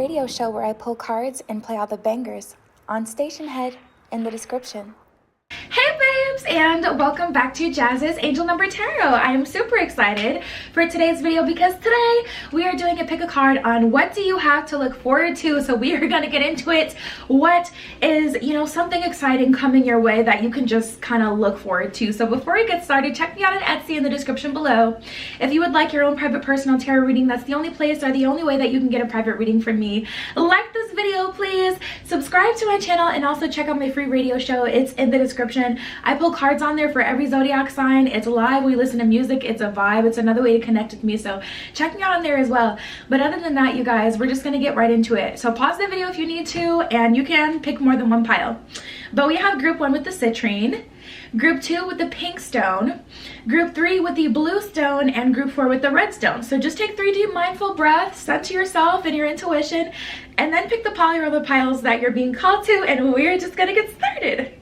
radio show where I pull cards and play all the bangers. On Station Head in the description. Hey babes, and welcome back to Jazz's Angel Number Tarot. I am super excited for today's video because today we are doing a pick a card on what do you have to look forward to. So we are going to get into it. What is, something exciting coming your way that you can just kind of look forward to. So before we get started, check me out on Etsy in the description below. If you would like your own private personal tarot reading, that's the only place or the only way that you can get a private reading from me. Like this video, please. Subscribe to my channel and also check out my free radio show. It's in the description. I pull cards on there for every zodiac sign. It's live. We listen to music. It's a vibe. It's another way to connect with me. So check me out on there as well. But other than that, you guys, we're just going to get right into it. So pause the video if you need to, and you can pick more than one pile. But we have group 1 with the citrine, group 2 with the pink stone, group 3 with the blue stone, and group 4 with the red stone. So just take 3 deep mindful breaths, center yourself and your intuition, and then pick the pile or the piles that you're being called to, and we're just going to get started.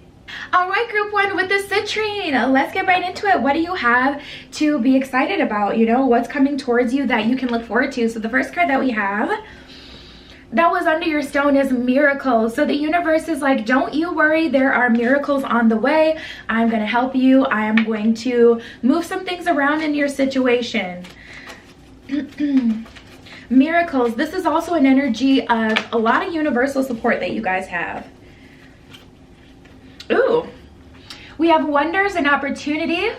All right, group 1 with the citrine. Let's get right into it. What do you have to be excited about? What's coming towards you that you can look forward to? So the first card that we have that was under your stone is miracles. So the universe is like, don't you worry, there are miracles on the way. I'm going to help you. I am going to move some things around in your situation. Miracles. This is also an energy of a lot of universal support that you guys have. Ooh, we have wonders and opportunity.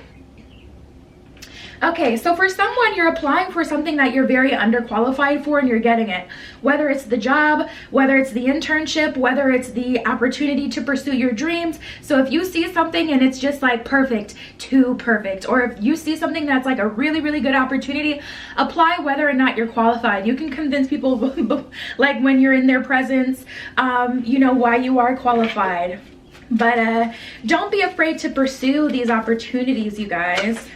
Okay, so for someone, you're applying for something that you're very underqualified for and you're getting it. Whether it's the job, whether it's the internship, whether it's the opportunity to pursue your dreams. So if you see something and it's just like perfect, too perfect, or if you see something that's like a really, really good opportunity, apply whether or not you're qualified. You can convince people like when you're in their presence, why you are qualified. But don't be afraid to pursue these opportunities, you guys.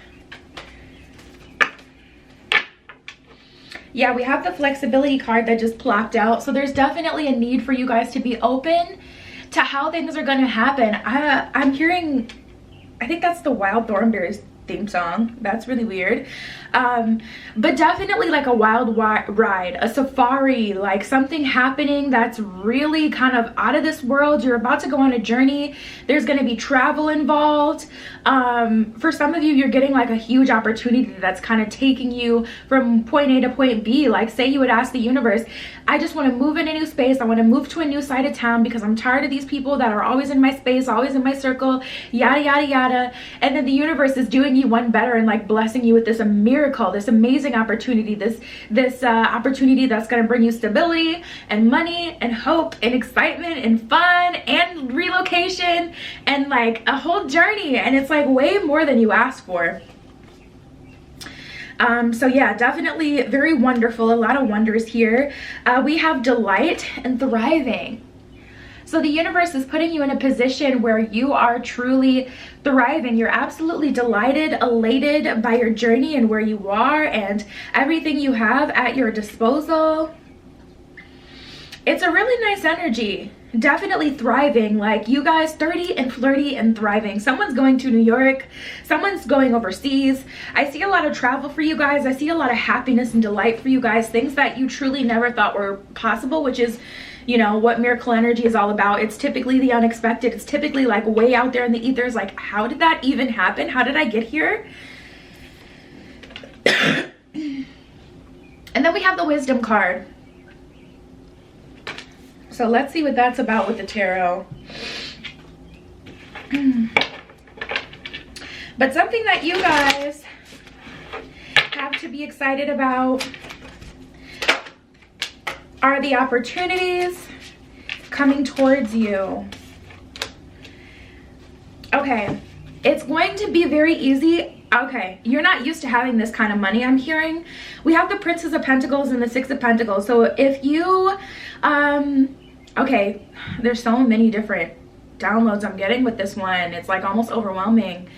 Yeah, we have the flexibility card that just plopped out. So there's definitely a need for you guys to be open to how things are going to happen. I'm hearing, I think that's the Wild Thornberrys theme song. That's really weird. But definitely like a wild ride, a safari, like something happening that's really kind of out of this world. You're about to go on a journey. There's going to be travel involved. For some of you, you're getting like a huge opportunity that's kind of taking you from point A to point B. Like say you would ask the universe, I just want to move in a new space. I want to move to a new side of town because I'm tired of these people that are always in my space, always in my circle, yada, yada, yada. And then the universe is doing you one better and like blessing you with this miracle, this amazing opportunity, this opportunity that's going to bring you stability and money and hope and excitement and fun and relocation and like a whole journey. And it's like way more than you asked for. So yeah, definitely very wonderful. A lot of wonders here. We have delight and thriving. So the universe is putting you in a position where you are truly thriving. You're absolutely delighted, elated by your journey and where you are and everything you have at your disposal. It's a really nice energy. Definitely thriving. Like you guys, 30 and flirty and thriving. Someone's going to New York. Someone's going overseas. I see a lot of travel for you guys. I see a lot of happiness and delight for you guys. Things that you truly never thought were possible, which is what miracle energy is all about. It's typically the unexpected. It's typically like way out there in the ethers. Like, how did that even happen? How did I get here? And then we have the wisdom card. So let's see what that's about with the tarot. But something that you guys have to be excited about are the opportunities coming towards you. Okay, it's going to be very easy. Okay, you're not used to having this kind of money, I'm hearing. We have the Princess of Pentacles and the Six of Pentacles. So if you, okay, there's so many different downloads I'm getting with this one. It's like almost overwhelming.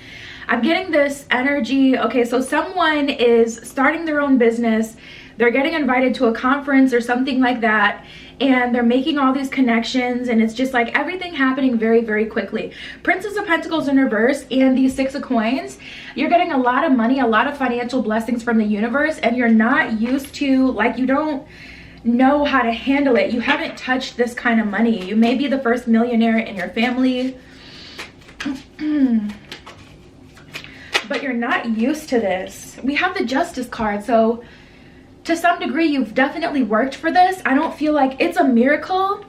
I'm getting this energy. Okay, so someone is starting their own business. They're getting invited to a conference or something like that, and they're making all these connections, and it's just like everything happening very, very quickly. Princess of Pentacles in reverse and the Six of Coins. You're getting a lot of money, a lot of financial blessings from the universe, and you're not used to, like, you don't know how to handle it. You haven't touched this kind of money. You may be the first millionaire in your family, but you're not used to this. We have the Justice card, so to some degree you've definitely worked for this. I don't feel like it's a miracle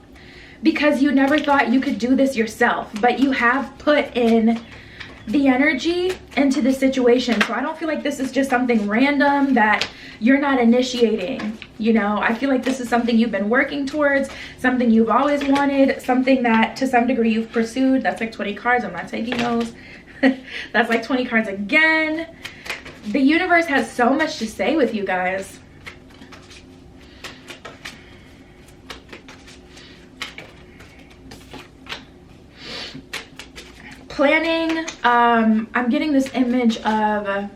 because you never thought you could do this yourself, but you have put in the energy into the situation. So I don't feel like this is just something random that you're not initiating. You know, I feel like this is something you've been working towards, something you've always wanted, something that to some degree you've pursued. That's like 20 cards. I'm not taking those. That's like 20 cards again. The universe has so much to say with you guys. Planning, I'm getting this image of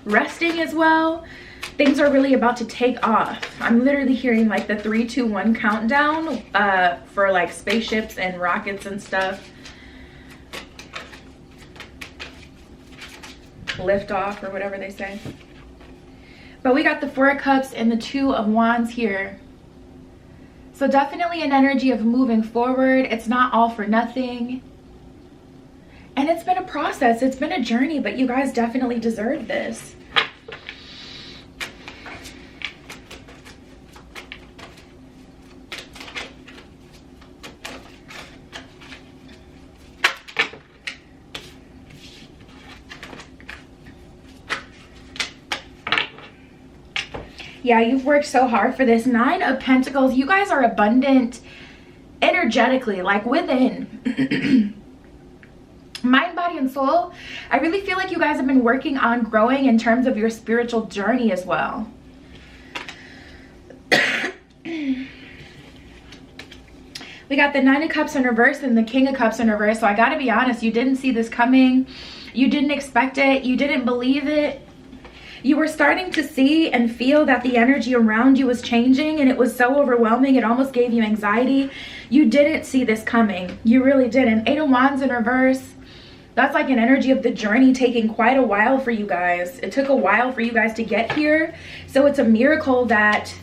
resting as well. Things are really about to take off. I'm literally hearing like the 3, 2, 1 countdown for like spaceships and rockets and stuff. Lift off or whatever they say. But we got the 4 of Cups and the 2 of Wands here. So definitely an energy of moving forward. It's not all for nothing. And it's been a process, it's been a journey, but you guys definitely deserve this. Yeah, you've worked so hard for this. 9 of Pentacles, you guys are abundant energetically, like within. Mind, body, and soul. I really feel like you guys have been working on growing in terms of your spiritual journey as well. We got the 9 of Cups in reverse and the King of Cups in reverse. So I gotta be honest, you didn't see this coming. You didn't expect it. You didn't believe it. You were starting to see and feel that the energy around you was changing, and it was so overwhelming it almost gave you anxiety. You didn't see this coming. You really didn't. 8 of Wands in reverse. That's like an energy of the journey taking quite a while for you guys. It took a while for you guys to get here. So it's a miracle that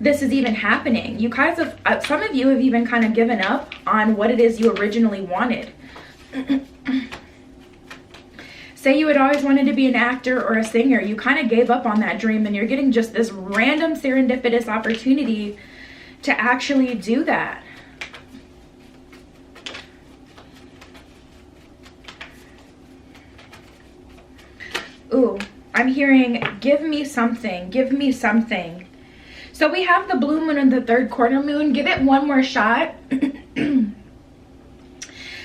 this is even happening. You guys have, some of you have even kind of given up on what it is you originally wanted. Say you had always wanted to be an actor or a singer. You kind of gave up on that dream, and you're getting just this random serendipitous opportunity to actually do that. Ooh, I'm hearing, give me something, give me something. So we have the blue moon and the 3rd quarter moon. Give it one more shot.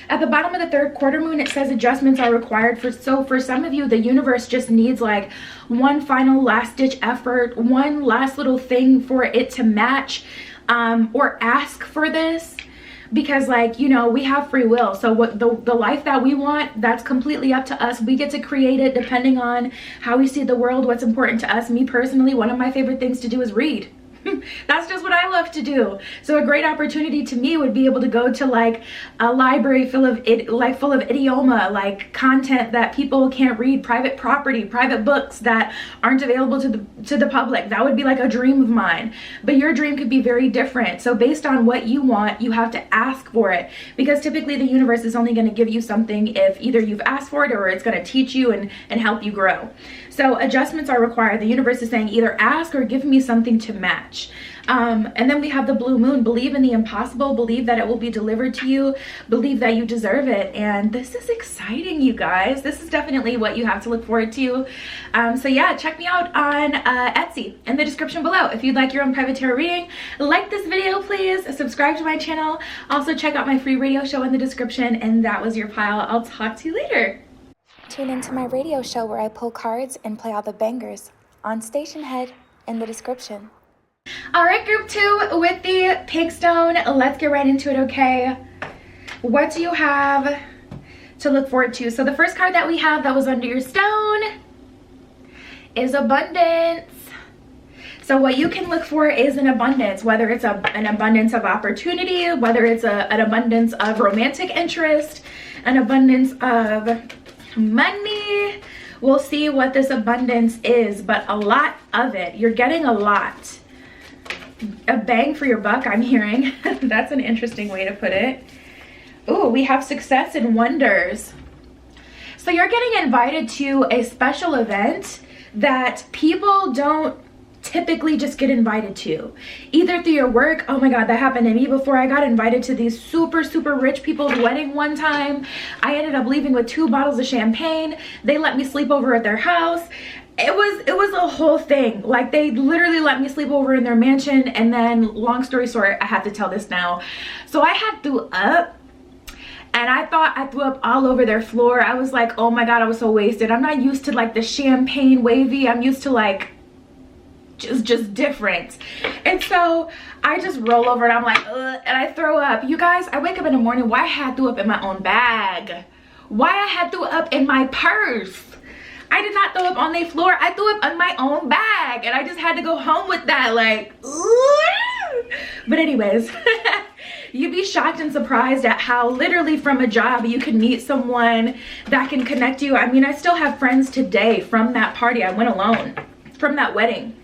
At the bottom of the 3rd quarter moon, it says adjustments are required. So for some of you, the universe just needs like one final last ditch effort, one last little thing for it to match, or ask for this. Because, like, you know, we have free will. So what the life that we want, that's completely up to us. We get to create it depending on how we see the world, what's important to us. Me personally, one of my favorite things to do is read. That's just what I love to do. So a great opportunity to me would be able to go to like a library full of idioma, like content that people can't read, private property, private books that aren't available to the public. That would be like a dream of mine. But your dream could be very different. So based on what you want, you have to ask for it, because typically the universe is only going to give you something if either you've asked for it or it's going to teach you and help you grow. So adjustments are required. The universe is saying either ask or give me something to match. And then we have the blue moon. Believe in the impossible. Believe that it will be delivered to you. Believe that you deserve it. And this is exciting, you guys. This is definitely what you have to look forward to. So yeah, check me out on Etsy in the description below. If you'd like your own private tarot reading, like this video, please. Subscribe to my channel. Also check out my free radio show in the description. And that was your pile. I'll talk to you later. Tune into my radio show where I pull cards and play all the bangers on Station Head in the description. All right, group 2 with the pink stone. Let's get right into it, okay? What do you have to look forward to? So the first card that we have that was under your stone is abundance. So what you can look for is an abundance, whether it's an abundance of opportunity, whether it's an abundance of romantic interest, an abundance of money. We'll see what this abundance is, but a lot of it. You're getting a lot. a bang for your buck, I'm hearing. That's an interesting way to put it. Ooh, we have success and wonders. So you're getting invited to a special event that people don't typically just get invited to, either through your work. Oh my god, that happened to me before. I got invited to these super rich people's wedding one time. I ended up leaving with 2 bottles of champagne. They let me sleep over at their house. It was a whole thing. Like, they literally let me sleep over in their mansion, and then, long story short, I have to tell this now. So I had threw up, and I thought I threw up all over their floor. I was like, oh my god, I was so wasted. I'm not used to like the champagne wavy. I'm used to like just different. And so I just roll over and I'm like, ugh, and I throw up. You guys, I wake up in the morning. Why I had threw up in my own bag? Why I had threw up in my purse? I did not throw up on the floor. I threw up on my own bag, and I just had to go home with that, like, ooh. But anyways, you'd be shocked and surprised at how literally from a job you can meet someone that can connect you. I mean, I still have friends today from that party. I went alone from that wedding.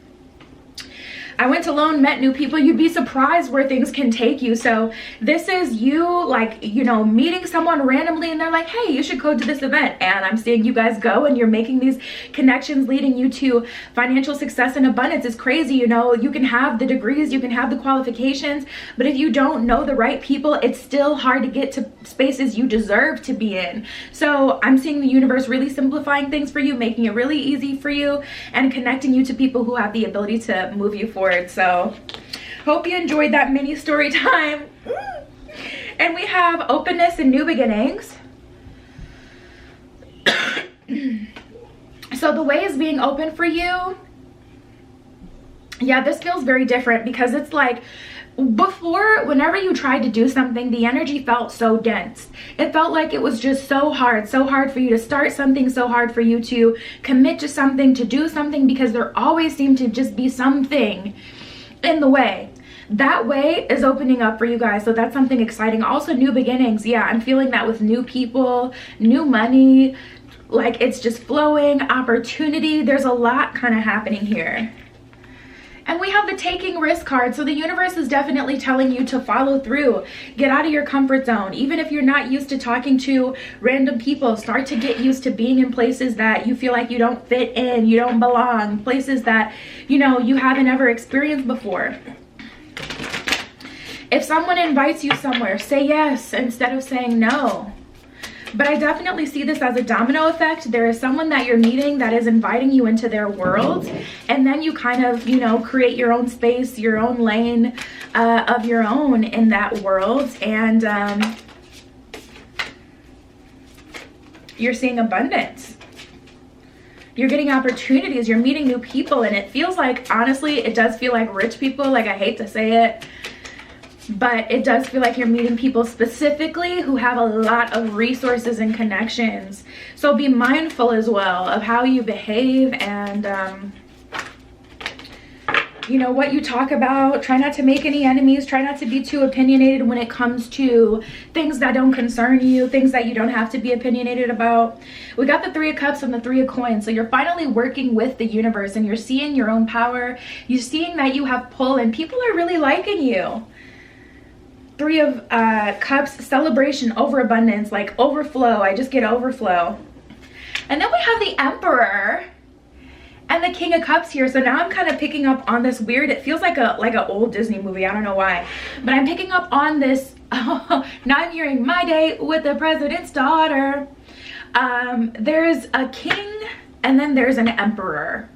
I went alone, met new people. You'd be surprised where things can take you. So this is you, like, you know, meeting someone randomly and they're like, hey, you should go to this event. And I'm seeing you guys go, and you're making these connections leading you to financial success and abundance. It's crazy. You know, you can have the degrees, you can have the qualifications, but if you don't know the right people, it's still hard to get to spaces you deserve to be in. So I'm seeing the universe really simplifying things for you, making it really easy for you, and connecting you to people who have the ability to move you forward. So hope you enjoyed that mini story time. And we have openness and new beginnings. So the way is being open for you. Yeah, this feels very different, because it's like before, whenever you tried to do something, the energy felt so dense. It felt like it was just so hard for you to start something, so hard for you to commit to something, to do something, because there always seemed to just be something in the way. That way is opening up for you guys, so that's something exciting. Also, new beginnings. Yeah, I'm feeling that with new people, new money, like it's just flowing, opportunity. There's a lot kind of happening here. And we have the taking risk card. So the universe is definitely telling you to follow through, get out of your comfort zone. Even if you're not used to talking to random people, start to get used to being in places that you feel like you don't fit in, you don't belong, places that, you know, you haven't ever experienced before. If someone invites you somewhere, say yes instead of saying no. But I definitely see this as a domino effect. There is someone that you're meeting that is inviting you into their world, and then you kind of, you know, create your own space, your own lane of your own in that world, and you're seeing abundance. You're getting opportunities, you're meeting new people, and it feels like, honestly, it does feel like rich people. Like, I hate to say it, but it does feel like you're meeting people specifically who have a lot of resources and connections. So be mindful as well of how you behave, and you know, what you talk about. Try not to make any enemies. Try not to be too opinionated when it comes to things that don't concern you, things that you don't have to be opinionated about. We got the 3 of Cups and the 3 of Coins. So you're finally working with the universe, and you're seeing your own power. You're seeing that you have pull, and people are really liking you. 3 of Cups, celebration, overabundance, like overflow. I just get overflow. And then we have the Emperor and the King of Cups here. So now I'm kind of picking up on this weird, it feels like an old Disney movie. I don't know why, but I'm picking up on this. Now I'm hearing my date with the president's daughter. There's a king, and then there's an emperor.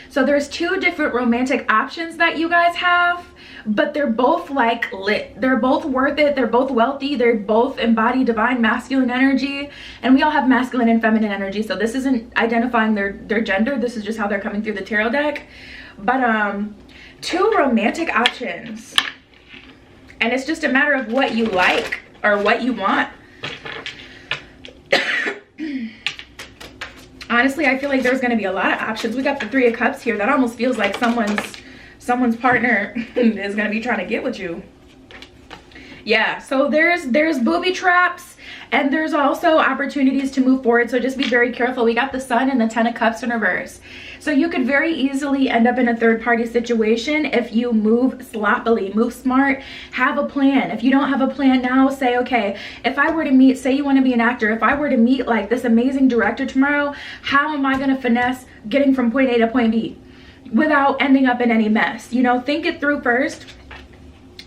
So there's 2 different romantic options that you guys have, but they're both like lit. They're both worth it. They're both wealthy. They both embody divine masculine energy, and we all have masculine and feminine energy. So this isn't identifying their gender. This is just how they're coming through the tarot deck. But 2 romantic options, and it's just a matter of what you like or what you want. Honestly, I feel like there's going to be a lot of options. We got the 3 of Cups here. That almost feels like someone's partner is going to be trying to get with you. Yeah, so there's booby traps, and there's also opportunities to move forward. So just be very careful. We got the Sun and the 10 of Cups in reverse. So you could very easily end up in a third-party situation if you move sloppily, move smart, have a plan. If you don't have a plan now, say, okay, if I were to meet, say you want to be an actor, if I were to meet like this amazing director tomorrow, how am I going to finesse getting from point A to point B without ending up in any mess? You know, think it through first.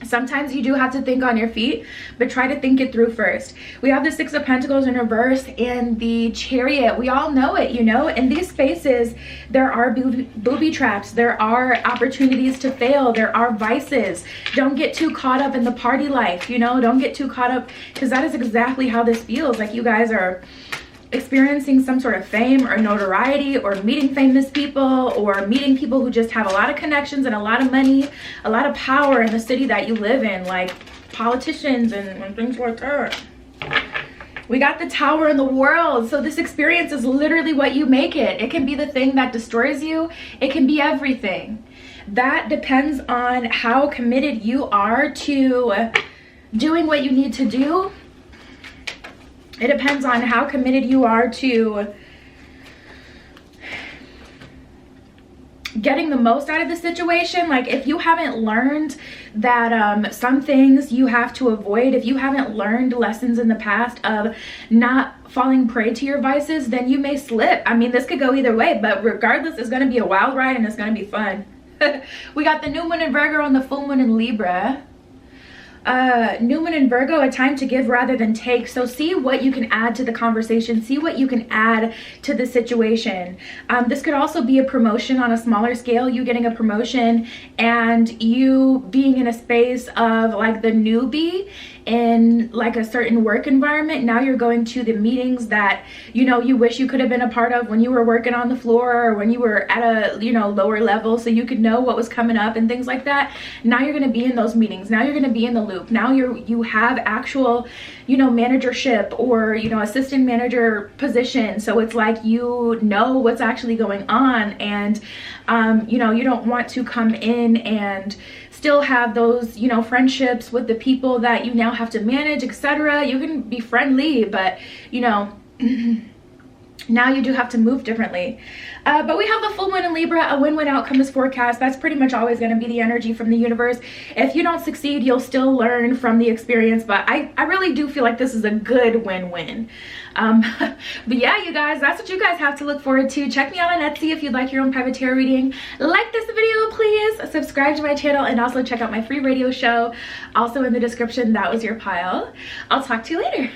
Sometimes you do have to think on your feet, but try to think it through first. We have the Six of Pentacles in reverse and the Chariot. We all know it, you know. In these spaces, there are booby traps. There are opportunities to fail. There are vices. Don't get too caught up in the party life, you know. Don't get too caught up, because that is exactly how this feels. Like you guys are experiencing some sort of fame or notoriety, or meeting famous people, or meeting people who just have a lot of connections and a lot of money, a lot of power in the city that you live in, like politicians and things like that. We got the Tower in the World. So this experience is literally what you make it. It can be the thing that destroys you. It can be everything. That depends on how committed you are to doing what you need to do. It depends on how committed you are to getting the most out of the situation. Like if you haven't learned that some things you have to avoid, if you haven't learned lessons in the past of not falling prey to your vices, then you may slip. I mean, this could go either way, but regardless, it's going to be a wild ride and it's going to be fun. We got the new moon in Virgo and the full moon in Libra. New moon in Virgo, a time to give rather than take. So see what you can add to the conversation, see what you can add to the situation. This could also be a promotion on a smaller scale, you getting a promotion and you being in a space of like the newbie in like a certain work environment. Now you're going to the meetings that, you know, you wish you could have been a part of when you were working on the floor or when you were at a, you know, lower level, so you could know what was coming up and things like that. Now you're going to be in those meetings. Now you're going to be in the loop. Now you have actual, you know, managership or, you know, assistant manager position. So it's like, you know what's actually going on, and you know, you don't want to come in and still have those, you know, friendships with the people that you now have to manage, etc. You can be friendly, but you know, now you do have to move differently. But we have the full moon in Libra. A win-win outcome is forecast. That's pretty much always going to be the energy from the universe. If you don't succeed, you'll still learn from the experience, but I really do feel like this is a good win-win. But yeah, you guys, that's what you guys have to look forward to. Check me out on Etsy if you'd like your own private tarot reading. Like this video, please. Subscribe to my channel and also check out my free radio show. Also in the description, that was your pile. I'll talk to you later.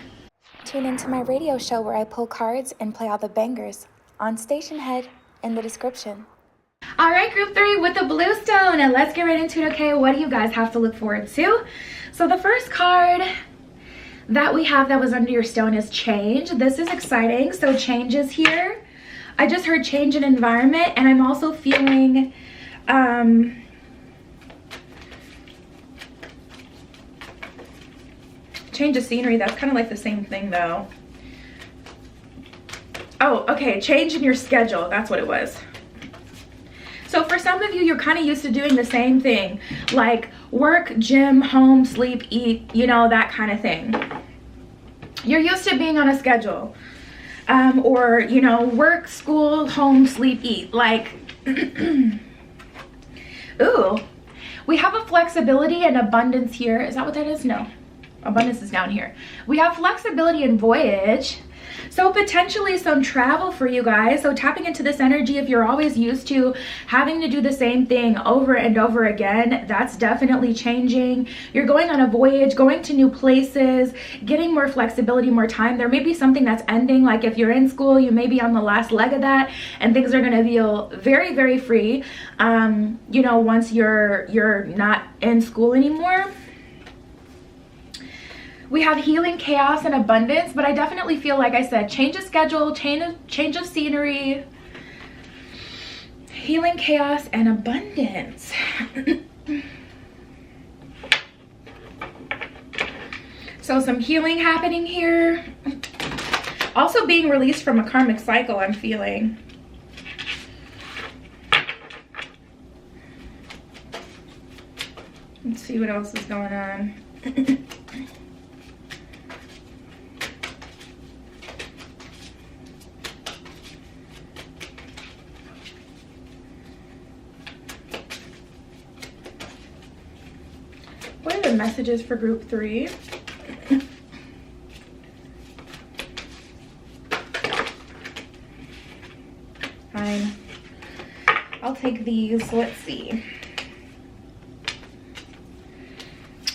Tune into my radio show where I pull cards and play all the bangers on Station Head in the description. All right, group 3 with the blue stone, and let's get right into it. Okay, what do you guys have to look forward to? So the first card that we have that was under your stone is change. This is exciting. So change is here. I just heard change in environment, and I'm also feeling change of scenery. That's kind of like the same thing though. Oh, okay, change in your schedule. That's what it was. So for some of you, you're kind of used to doing the same thing, like work, gym, home, sleep, eat, you know, that kind of thing. You're used to being on a schedule, or, you know, work, school, home, sleep, eat, like, ooh, we have a flexibility and abundance here. Is that what that is? No, abundance is down here. We have flexibility and voyage. So potentially some travel for you guys. So tapping into this energy, if you're always used to having to do the same thing over and over again, that's definitely changing. You're going on a voyage, going to new places, getting more flexibility, more time. There may be something that's ending. Like if you're in school, you may be on the last leg of that, and things are going to feel very, very free, you know, once you're not in school anymore. We have healing, chaos, and abundance, but I definitely feel, like I said, change of schedule, change of scenery, healing, chaos, and abundance. So some healing happening here. Also being released from a karmic cycle, I'm feeling. Let's see what else is going on. messages for group 3. Fine. I'll take these. Let's see.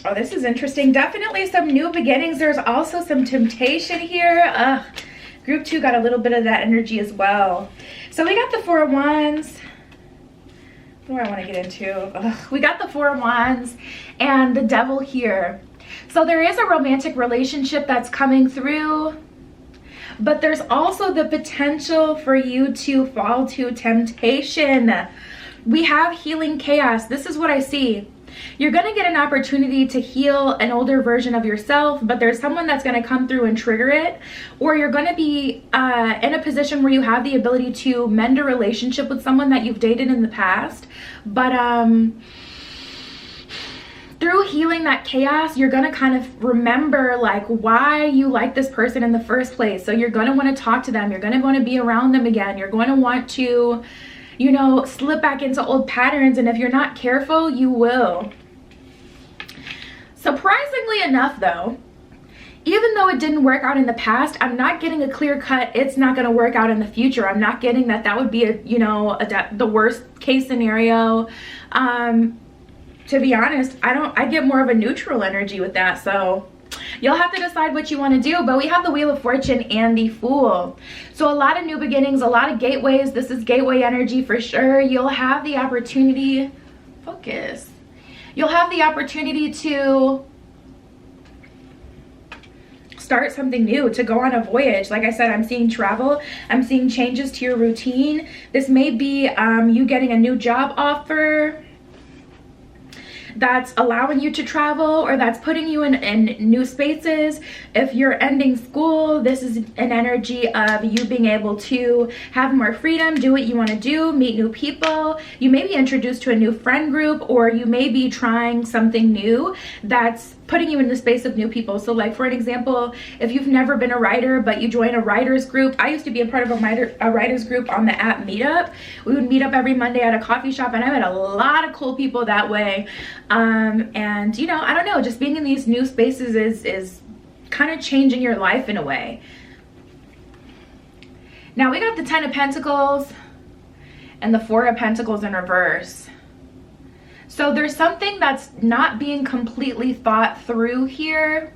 Oh, this is interesting. Definitely some new beginnings. There's also some temptation here. Group 2 got a little bit of that energy as well. So we got the 4 of Wands. What do I want to get into? We got the 4 of Wands and the Devil here. So there is a romantic relationship that's coming through, but there's also the potential for you to fall to temptation. We have healing chaos. This is what I see. You're going to get an opportunity to heal an older version of yourself, but there's someone that's going to come through and trigger it, or you're going to be in a position where you have the ability to mend a relationship with someone that you've dated in the past. But through healing that chaos, you're going to kind of remember like why you like this person in the first place. So you're going to want to talk to them. You're going to want to be around them again. You're going to want to, you know, slip back into old patterns, and if you're not careful, you will. Surprisingly enough though, even though it didn't work out in the past, I'm not getting a clear cut it's not going to work out in the future. I'm not getting that that would be a, you know, the worst case scenario. To be honest, I get more of a neutral energy with that, so you'll have to decide what you want to do. But we have the Wheel of Fortune and the Fool. So a lot of new beginnings, a lot of gateways. This is gateway energy for sure. You'll have the opportunity, focus. You'll have the opportunity to start something new, to go on a voyage. Like I said, I'm seeing travel. I'm seeing changes to your routine. This may be you getting a new job offer that's allowing you to travel, or that's putting you in new spaces. If you're ending school, this is an energy of you being able to have more freedom, do what you want to do, meet new people. You may be introduced to a new friend group, or you may be trying something new that's putting you in the space of new people. So like for an example, if you've never been a writer but you join a writers group, I used to be a part of a writers group on the app Meetup. We would meet up every Monday at a coffee shop, and I met a lot of cool people that way. And you know, I don't know, just being in these new spaces is kind of changing your life in a way. Now we got the 10 of Pentacles and the 4 of Pentacles in reverse. So there's something that's not being completely thought through here.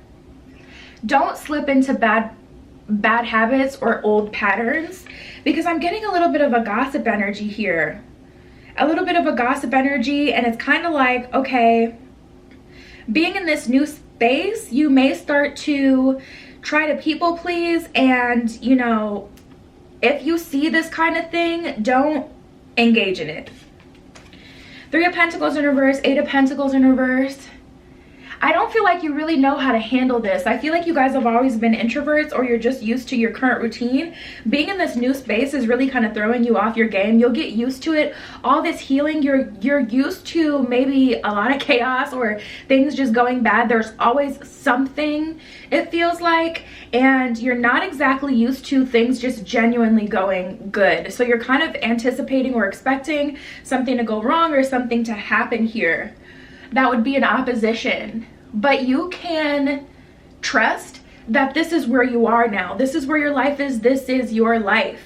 Don't slip into bad habits or old patterns, because I'm getting a little bit of a gossip energy here. A little bit of a gossip energy, and it's kind of like, okay, being in this new space, you may start to try to people please, and you know, if you see this kind of thing, don't engage in it. 3 of Pentacles in reverse, 8 of Pentacles in reverse. I don't feel like you really know how to handle this. I feel like you guys have always been introverts, or you're just used to your current routine. Being in this new space is really kind of throwing you off your game. You'll get used to it. All this healing, you're used to maybe a lot of chaos or things just going bad. There's always something, it feels like, and you're not exactly used to things just genuinely going good. So you're kind of anticipating or expecting something to go wrong or something to happen here that would be an opposition, but you can trust that this is where you are now. This is where your life is. This is your life.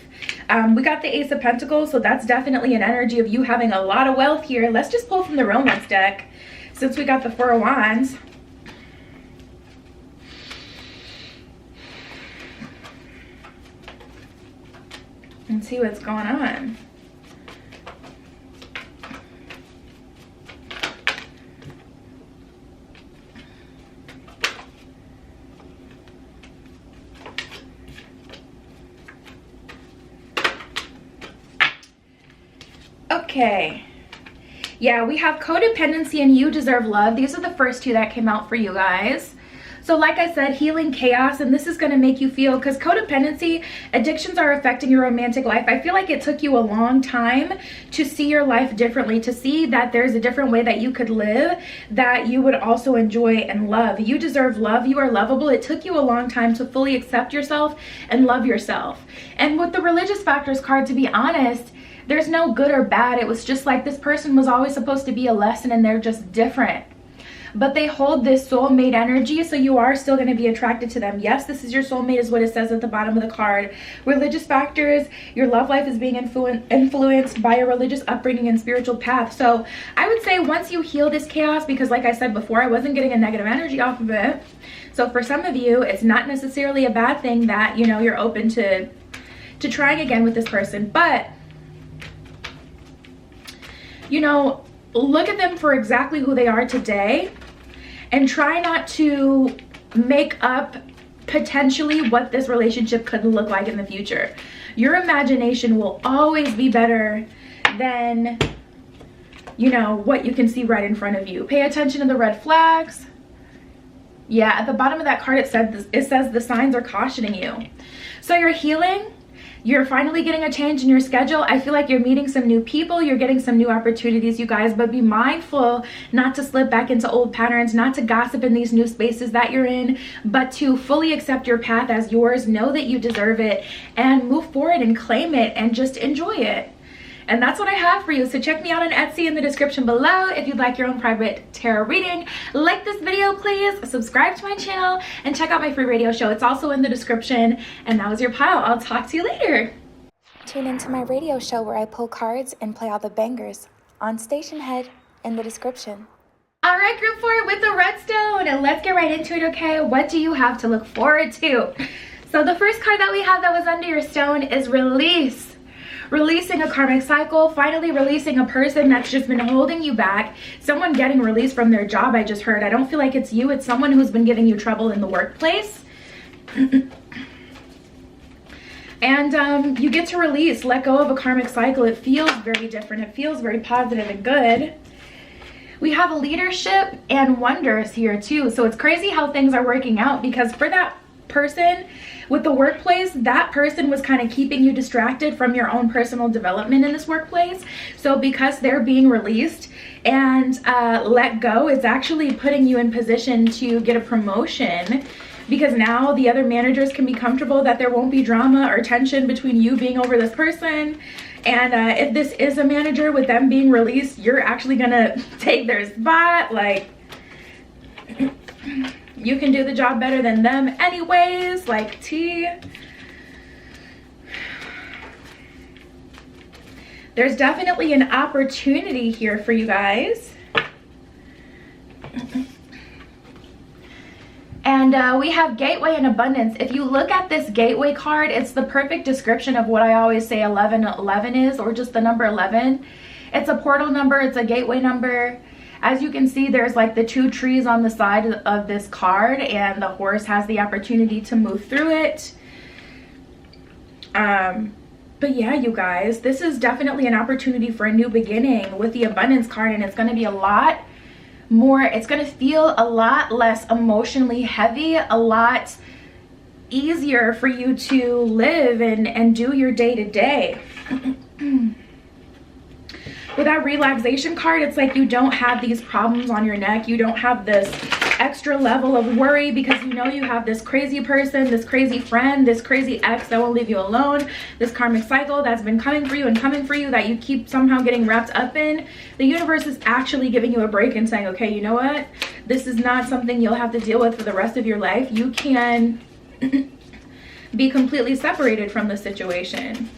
We got the Ace of Pentacles, so that's definitely an energy of you having a lot of wealth here. Let's just pull from the Romance deck since we got the 4 of Wands. And see what's going on. Okay, yeah, we have codependency and you deserve love. These are the first 2 that came out for you guys. So like I said, healing chaos, and this is going to make you feel, because codependency, addictions are affecting your romantic life. I feel like it took you a long time to see your life differently, to see that there's a different way that you could live that you would also enjoy and love. You deserve love. You are lovable. It took you a long time to fully accept yourself and love yourself. And with the religious factors card, to be honest, there's no good or bad. It was just like this person was always supposed to be a lesson, and they're just different. but they hold this soulmate energy, so you are still going to be attracted to them. Yes, this is your soulmate is what it says at the bottom of the card. Religious factors, your love life is being influenced by a religious upbringing and spiritual path. So I would say once you heal this chaos, because like I said before, I wasn't getting a negative energy off of it. So for some of you, it's not necessarily a bad thing that, you know, you're open to trying again with this person. But, you know, look at them for exactly who they are today and try not to make up potentially what this relationship could look like in the future. Your imagination will always be better than, you know, what you can see right in front of you. Pay attention to the red flags. Yeah, at the bottom of that card it says the signs are cautioning you. So you're healing. You're finally getting a change in your schedule. I feel like you're meeting some new people. You're getting some new opportunities, you guys. But be mindful not to slip back into old patterns, not to gossip in these new spaces that you're in, but to fully accept your path as yours. Know that you deserve it and move forward and claim it and just enjoy it. And that's what I have for you. So check me out on Etsy in the description below if you'd like your own private tarot reading. Like this video, please. Subscribe to my channel and check out my free radio show. It's also in the description. And that was your pile. I'll talk to you later. Tune into my radio show where I pull cards and play all the bangers on Station Head in the description. All right, group 4 with the redstone. And let's get right into it, okay? What do you have to look forward to? So the first card that we have that was under your stone is release. Releasing a karmic cycle, finally releasing a person that's just been holding you back. Someone getting released from their job, I just heard. I don't feel like it's you. It's someone who's been giving you trouble in the workplace. And you get to release, let go of a karmic cycle. It feels very different. It feels very positive and good. We have leadership and wonders here too. So it's crazy how things are working out, because for that person with the workplace, that person was kind of keeping you distracted from your own personal development in this workplace. So because they're being released and let go, it's actually putting you in position to get a promotion, because now the other managers can be comfortable that there won't be drama or tension between you being over this person. And if this is a manager, with them being released, you're actually gonna take their spot. Like, you can do the job better than them anyways, like tea. There's definitely an opportunity here for you guys. And we have gateway and abundance. If you look at this gateway card, it's the perfect description of what I always say 1111 is, or just the number 11. It's a portal number, it's a gateway number. As you can see, there's like the 2 trees on the side of this card, and the horse has the opportunity to move through it. But yeah, you guys, this is definitely an opportunity for a new beginning with the abundance card, and it's going to be a lot more, it's going to feel a lot less emotionally heavy, a lot easier for you to live and do your day-to-day. With that relaxation card, it's like you don't have these problems on your neck. You don't have this extra level of worry, because you know you have this crazy person, this crazy friend, this crazy ex that won't leave you alone, this karmic cycle that's been coming for you and coming for you that you keep somehow getting wrapped up in. The universe is actually giving you a break and saying, okay, you know what? This is not something you'll have to deal with for the rest of your life. You can be completely separated from the situation.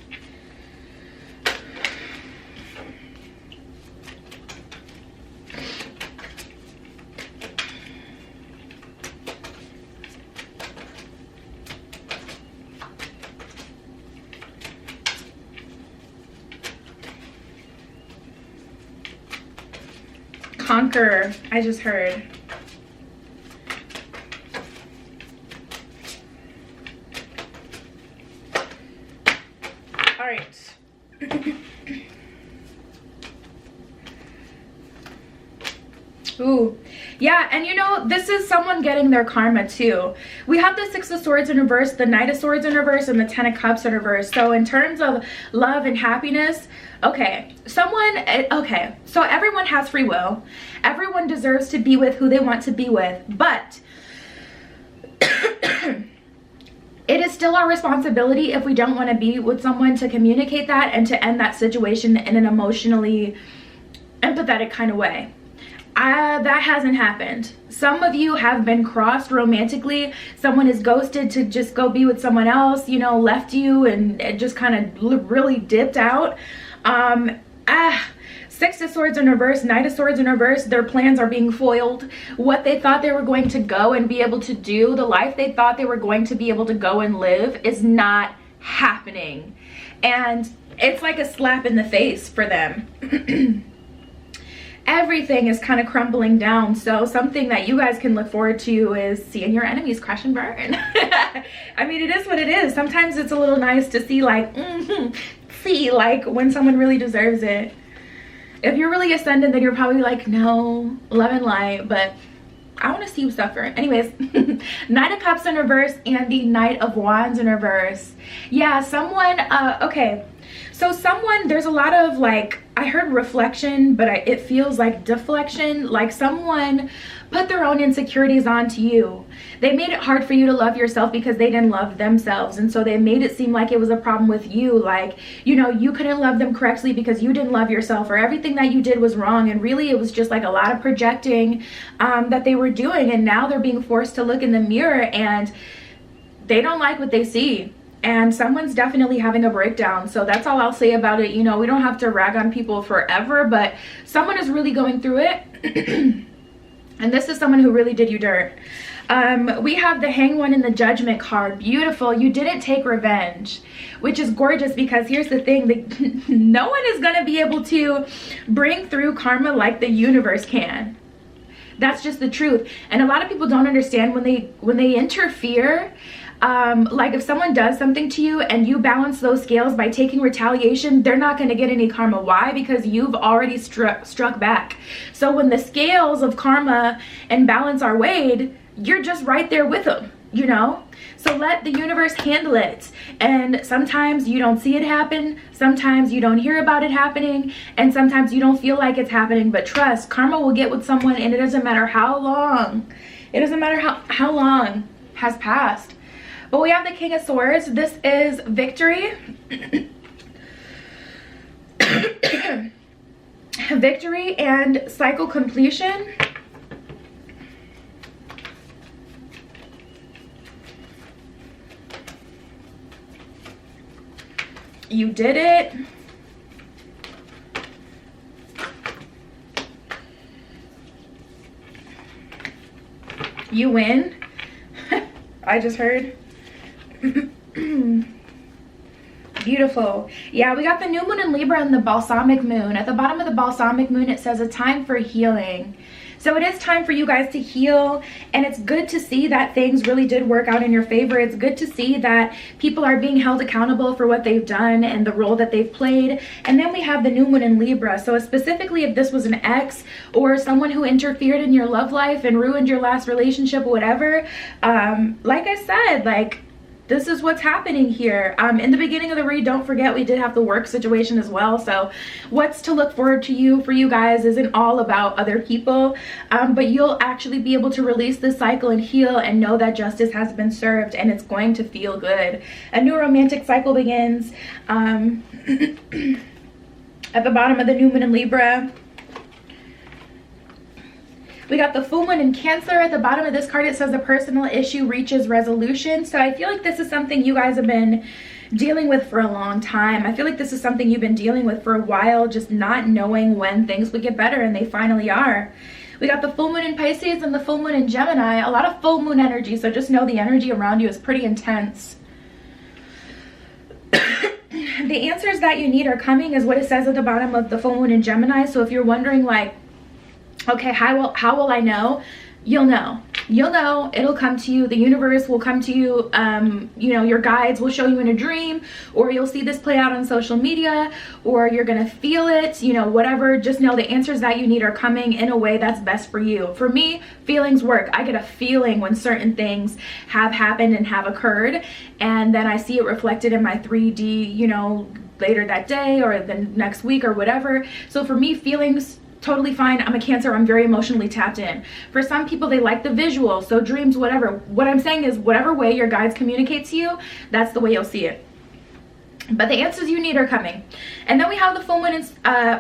Conquer, I just heard. All right. Ooh, yeah, and you know, this is someone getting their karma too. We have the 6 of Swords in reverse, the Knight of Swords in reverse, and the 10 of Cups in reverse. So in terms of love and happiness, okay, so everyone has free will. Everyone deserves to be with who they want to be with, but it is still our responsibility, if we don't want to be with someone, to communicate that and to end that situation in an emotionally empathetic kind of way. That hasn't happened. Some of you have been crossed romantically. Someone is ghosted to just go be with someone else, you know, left you and just kind of really dipped out. Six of Swords in reverse, Knight of Swords in reverse. Their plans are being foiled. What they thought they were going to go and be able to do, the life they thought they were going to be able to go and live, is not happening. And it's like a slap in the face for them. Everything is kind of crumbling down. So something that you guys can look forward to is seeing your enemies crash and burn. I mean, it is what it is. Sometimes it's a little nice to see like, see like when someone really deserves it. If you're really ascendant, then you're probably like, no, love and light, but I want to see you suffer. Anyways, Knight of Cups in reverse and the Knight of Wands in reverse. Yeah, someone, okay. So someone, there's a lot of like, I heard reflection, but it feels like deflection. Like someone put their own insecurities onto you. They made it hard for you to love yourself because they didn't love themselves. And so they made it seem like it was a problem with you. Like, you know, you couldn't love them correctly because you didn't love yourself, or everything that you did was wrong. And really it was just like a lot of projecting that they were doing. And now they're being forced to look in the mirror and they don't like what they see. And someone's definitely having a breakdown. So that's all I'll say about it. You know, we don't have to rag on people forever, but someone is really going through it. And this is someone who really did you dirt. We have the Hanged One in the Judgment card. Beautiful. You didn't take revenge, which is gorgeous, because here's the thing. No one is going to be able to bring through karma like the universe can. That's just the truth. And a lot of people don't understand when they interfere. Like if someone does something to you and you balance those scales by taking retaliation, they're not going to get any karma. Why? Because you've already struck back. So when the scales of karma and balance are weighed, you're just right there with them, you know? So let the universe handle it. And sometimes you don't see it happen. Sometimes you don't hear about it happening. And sometimes you don't feel like it's happening. But trust, karma will get with someone, and it doesn't matter how long. It doesn't matter how long has passed. But we have the King of Swords. This is victory. Victory and cycle completion. You did it. You win. I just heard. Beautiful. Yeah, we got the new moon in Libra and the balsamic moon. At the bottom of the balsamic moon, it says a time for healing. So it is time for you guys to heal, and it's good to see that things really did work out in your favor. It's good to see that people are being held accountable for what they've done and the role that they've played. And then we have the new moon in Libra. So specifically, if this was an ex or someone who interfered in your love life and ruined your last relationship, whatever, like I said, like, this is what's happening here. In the beginning of the read, don't forget we did have the work situation as well. So what's to look forward to you for you guys isn't all about other people, but you'll actually be able to release this cycle and heal and know that justice has been served, and it's going to feel good. A new romantic cycle begins. At the bottom of the new moon in Libra, we got the full moon in Cancer. At the bottom of this card, it says a personal issue reaches resolution. So I feel like this is something you guys have been dealing with for a long time. I feel like this is something you've been dealing with for a while, just not knowing when things would get better, and they finally are. We got the full moon in Pisces and the full moon in Gemini. A lot of full moon energy, so just know the energy around you is pretty intense. The answers that you need are coming, is what it says at the bottom of the full moon in Gemini. So if you're wondering, like, okay, how will I know? You'll know. You'll know. It'll come to you. The universe will come to you. You know, your guides will show you in a dream, or you'll see this play out on social media, or you're going to feel it, you know, whatever. Just know the answers that you need are coming in a way that's best for you. For me, feelings work. I get a feeling when certain things have happened and have occurred, and then I see it reflected in my 3D, you know, later that day or the next week or whatever. So for me, feelings, totally fine. I'm a Cancer. I'm very emotionally tapped in. For some people, they like the visual, so dreams, whatever. What I'm saying is, whatever way your guides communicate to you, that's the way you'll see it. But the answers you need are coming. And then we have the full moon in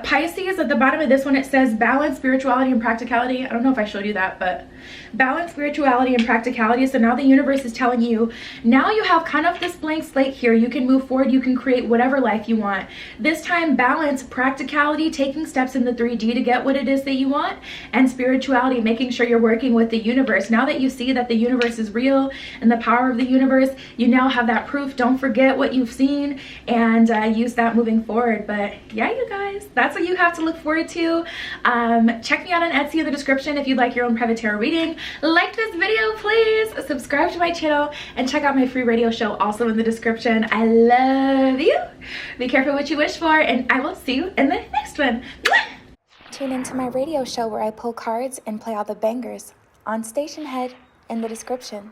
Pisces. At the bottom of this one, it says balance, spirituality, and practicality. I don't know if I showed you that, but balance, spirituality, and practicality. So now the universe is telling you, now you have kind of this blank slate here. You can move forward. You can create whatever life you want. This time, balance, practicality, taking steps in the 3D to get what it is that you want, and spirituality, making sure you're working with the universe. Now that you see that the universe is real and the power of the universe, you now have that proof. Don't forget what you've seen and use that moving forward. But yeah, you guys, that's what you have to look forward to. Check me out on Etsy in the description if you'd like your own private tarot reading. Like this video, please. Subscribe to my channel and check out my free radio show also in the description. I love you. Be careful what you wish for, and I will see you in the next one. Tune into my radio show where I pull cards and play all the bangers on Station Head in the description.